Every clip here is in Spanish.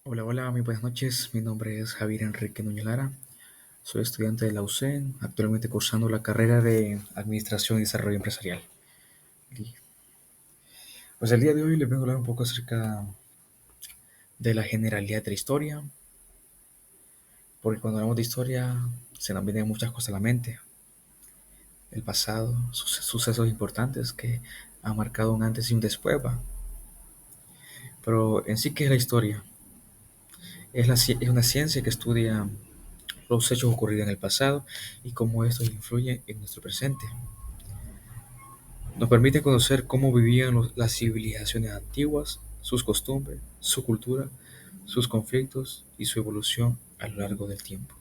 Hola, hola, muy buenas noches. Mi nombre es Javier Enrique Núñez Lara. Soy estudiante de la UCEN, actualmente cursando la carrera de Administración y Desarrollo Empresarial. Y, pues el día de hoy les vengo a hablar un poco acerca de la generalidad de la historia, porque cuando hablamos de historia se nos vienen muchas cosas a la mente. El pasado, sucesos importantes que han marcado un antes y un después, ¿va? Pero en sí, ¿qué es la historia? Es una ciencia que estudia los hechos ocurridos en el pasado y cómo estos influyen en nuestro presente. Nos permite conocer cómo vivían las civilizaciones antiguas, sus costumbres, su cultura, sus conflictos y su evolución a lo largo del tiempo.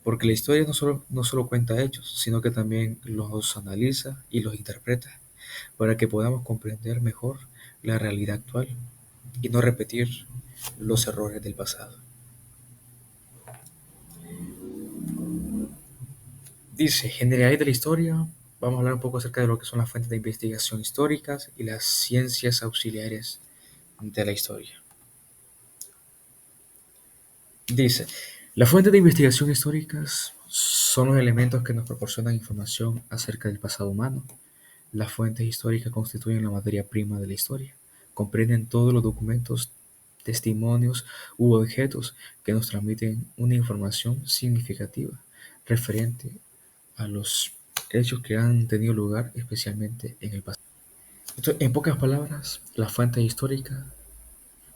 Porque la historia no solo cuenta hechos, sino que también los analiza y los interpreta para que podamos comprender mejor la realidad actual y no repetir los errores del pasado. Dice, generalidad de la historia, vamos a hablar un poco acerca de lo que son las fuentes de investigación históricas y las ciencias auxiliares de la historia. Dice, las fuentes de investigación históricas son los elementos que nos proporcionan información acerca del pasado humano. Las fuentes históricas constituyen la materia prima de la historia. Comprenden todos los documentos, testimonios u objetos que nos transmiten una información significativa referente a los hechos que han tenido lugar especialmente en el pasado. Entonces, en pocas palabras, las fuentes históricas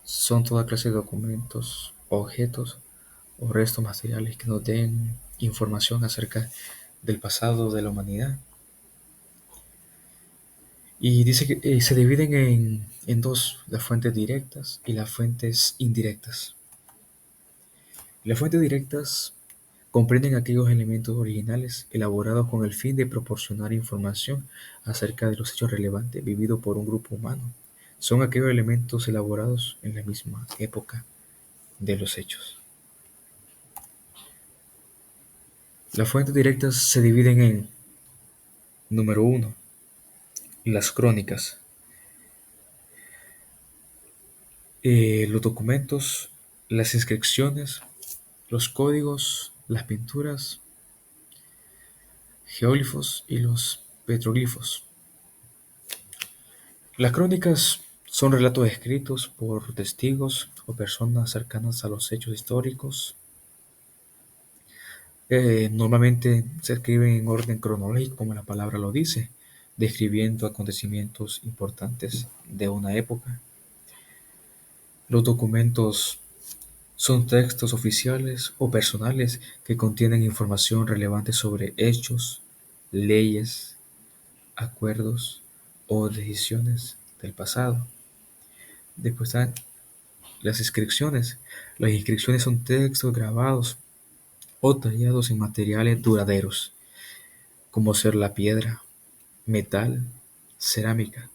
son toda clase de documentos, objetos o restos materiales que nos den información acerca del pasado de la humanidad. Y dice que se dividen en dos, las fuentes directas y las fuentes indirectas. Las fuentes directas comprenden aquellos elementos originales elaborados con el fin de proporcionar información acerca de los hechos relevantes vividos por un grupo humano. Son aquellos elementos elaborados en la misma época de los hechos. Las fuentes directas se dividen en, número uno, las crónicas. Los documentos, las inscripciones, los códigos, las pinturas, geóglifos y los petroglifos. Las crónicas son relatos escritos por testigos o personas cercanas a los hechos históricos. Normalmente se escriben en orden cronológico, como la palabra lo dice, describiendo acontecimientos importantes de una época. Los documentos son textos oficiales o personales que contienen información relevante sobre hechos, leyes, acuerdos o decisiones del pasado. Después están las inscripciones. Las inscripciones son textos grabados o tallados en materiales duraderos, como ser la piedra, metal, cerámica.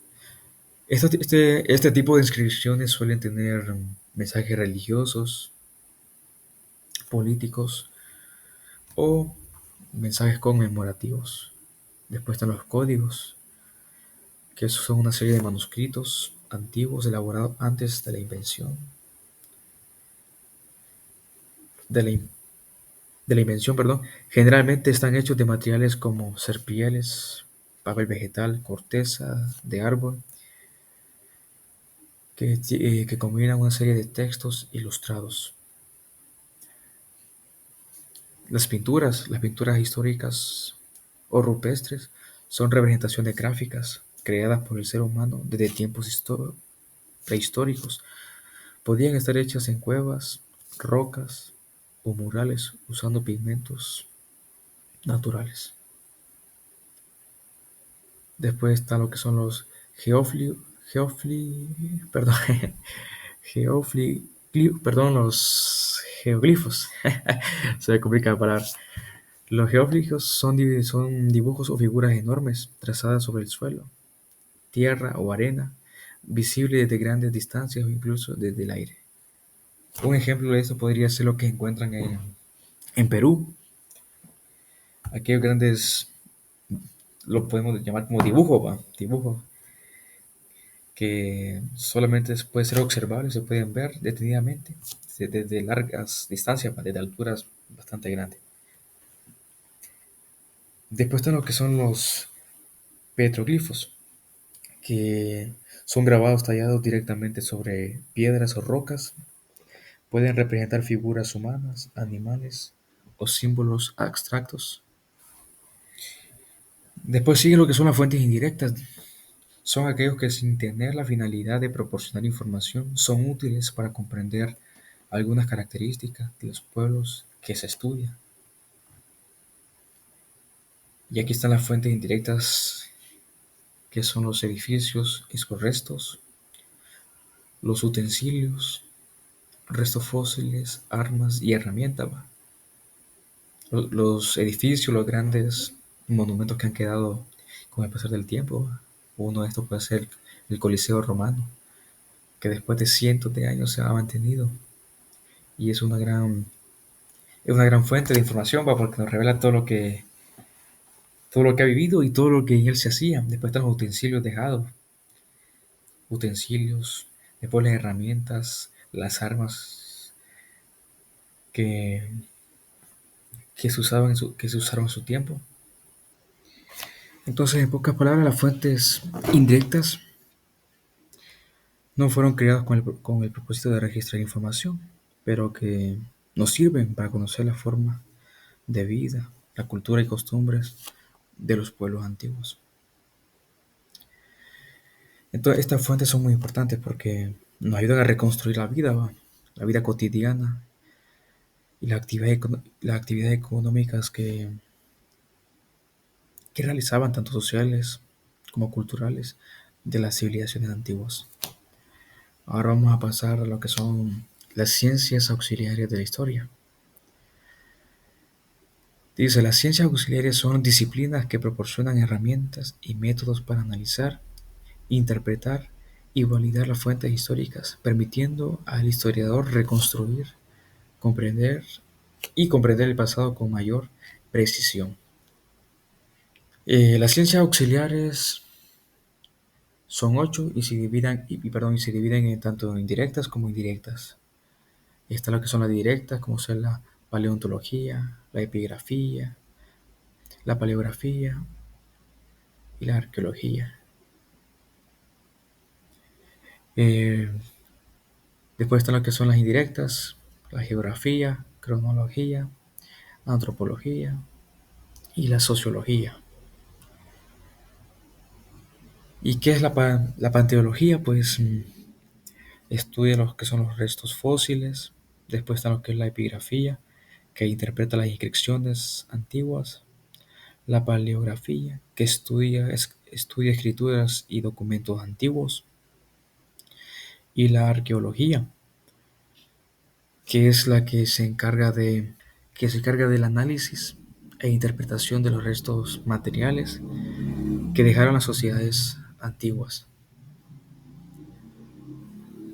Este tipo de inscripciones suelen tener mensajes religiosos, políticos o mensajes conmemorativos. Después están los códigos, que son una serie de manuscritos antiguos elaborados antes de la, in- de la invención, perdón. Generalmente están hechos de materiales como serpieles, papel vegetal, corteza de árbol, que combinan una serie de textos ilustrados. Las pinturas históricas o rupestres son representaciones gráficas creadas por el ser humano desde tiempos prehistóricos. Podían estar hechas en cuevas, rocas o murales usando pigmentos naturales. Después está lo que son los perdón, los geoglifos. Se me complica la palabra. Los geoglifos son dibujos o figuras enormes trazadas sobre el suelo, tierra o arena, visibles desde grandes distancias o incluso desde el aire. Un ejemplo de esto podría ser lo que encuentran en Perú. Aquellos grandes, lo podemos llamar como dibujos, ¿va? Dibujos que solamente puede ser observable, se pueden ver detenidamente desde largas distancias, desde alturas bastante grandes. Después están lo que son los petroglifos, que son grabados tallados directamente sobre piedras o rocas. Pueden representar figuras humanas, animales o símbolos abstractos. Después sigue lo que son las fuentes indirectas. Son aquellos que sin tener la finalidad de proporcionar información son útiles para comprender algunas características de los pueblos que se estudian. Y aquí están las fuentes indirectas, que son los edificios y sus restos, los utensilios, restos fósiles, armas y herramientas. ¿Va? Los edificios, los grandes monumentos que han quedado con el pasar del tiempo. ¿Va? Uno de estos puede ser el Coliseo Romano, que después de cientos de años se ha mantenido y es una gran fuente de información, ¿va? Porque nos revela todo lo que ha vivido y todo lo que en él se hacía. Después están los utensilios dejados, utensilios, después las herramientas, las armas que, que se usaron en su tiempo. Entonces, en pocas palabras, las fuentes indirectas no fueron creadas con el propósito de registrar información, pero que nos sirven para conocer la forma de vida, la cultura y costumbres de los pueblos antiguos. Entonces, estas fuentes son muy importantes porque nos ayudan a reconstruir la vida, ¿va? La vida cotidiana y las actividades económicas que realizaban, tanto sociales como culturales, de las civilizaciones antiguas. Ahora vamos a pasar a lo que son las ciencias auxiliares de la historia. Dice, las ciencias auxiliares son disciplinas que proporcionan herramientas y métodos para analizar, interpretar y validar las fuentes históricas, permitiendo al historiador reconstruir, comprender y comprender el pasado con mayor precisión. Las ciencias auxiliares son 8 y se dividen en tanto indirectas como indirectas. Está lo que son las directas, como son la paleontología, la epigrafía, la paleografía y la arqueología. Eh, Después están lo que son las indirectas, la geografía, cronología, antropología y la sociología. ¿Y qué es la paleontología? Pues estudia lo que son los restos fósiles. Después está lo que es la epigrafía, que interpreta las inscripciones antiguas. La paleografía, que estudia escrituras y documentos antiguos. Y la arqueología, que es la que se encarga del análisis e interpretación de los restos materiales que dejaron las sociedades antiguas.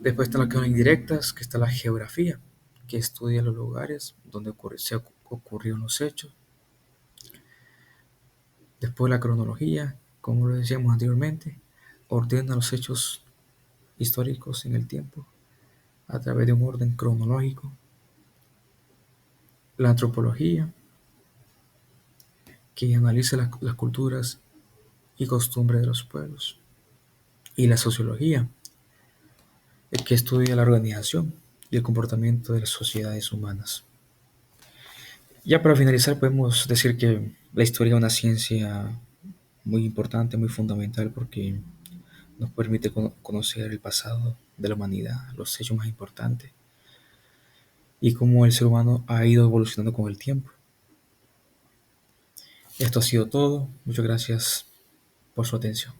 Después están las que son indirectas, que está la geografía, que estudia los lugares donde ocurrieron los hechos. Después la cronología, como lo decíamos anteriormente, ordena los hechos históricos en el tiempo a través de un orden cronológico. La antropología, que analiza las culturas y costumbres de los pueblos. Y la sociología, que estudia la organización y el comportamiento de las sociedades humanas. Ya para finalizar, podemos decir que la historia es una ciencia muy importante, muy fundamental, porque nos permite conocer el pasado de la humanidad, los hechos más importantes y cómo el ser humano ha ido evolucionando con el tiempo. Esto ha sido todo. Muchas gracias por su atención.